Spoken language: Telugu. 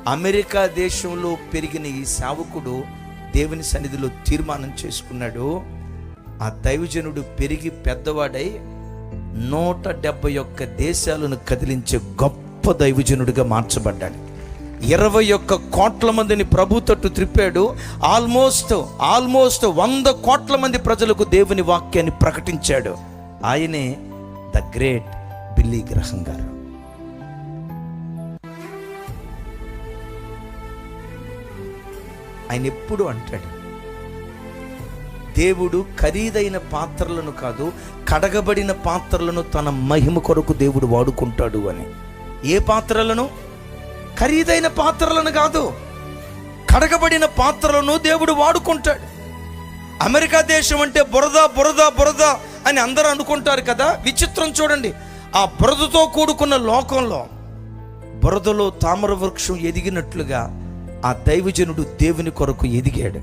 అమెరికా దేశంలో పెరిగిన ఈ సేవకుడు దేవుని సన్నిధిలో తీర్మానం చేసుకున్నాడు. ఆ దైవజనుడు పెరిగి పెద్దవాడై 171 దేశాలను కదిలించే గొప్ప దైవజనుడిగా మార్చబడ్డాడు. 21 కోట్ల మందిని ప్రభు తట్టు త్రిప్పాడు. ఆల్మోస్ట్ 100 కోట్ల మంది ప్రజలకు దేవుని వాక్యాన్ని ప్రకటించాడు. ఆయనే ద గ్రేట్ బిల్లీ గ్రహం గారు. ఆయన ఎప్పుడు అంటాడు, దేవుడు ఖరీదైన పాత్రలను కాదు, కడగబడిన పాత్రలను తన మహిమ కొరకు దేవుడు వాడుకుంటాడు అని. ఏ పాత్రలను? ఖరీదైన పాత్రలను కాదు, కడగబడిన పాత్రలను దేవుడు వాడుకుంటాడు. అమెరికా దేశం అంటే బురద బురద బురద అని అందరూ అనుకుంటారు కదా. విచిత్రం చూడండి, ఆ బురదతో కూడుకున్న లోకంలో బురదలో తామర వృక్షం ఎదిగినట్లుగా ఆ దైవజనుడు దేవుని కొరకు ఎదిగాడు.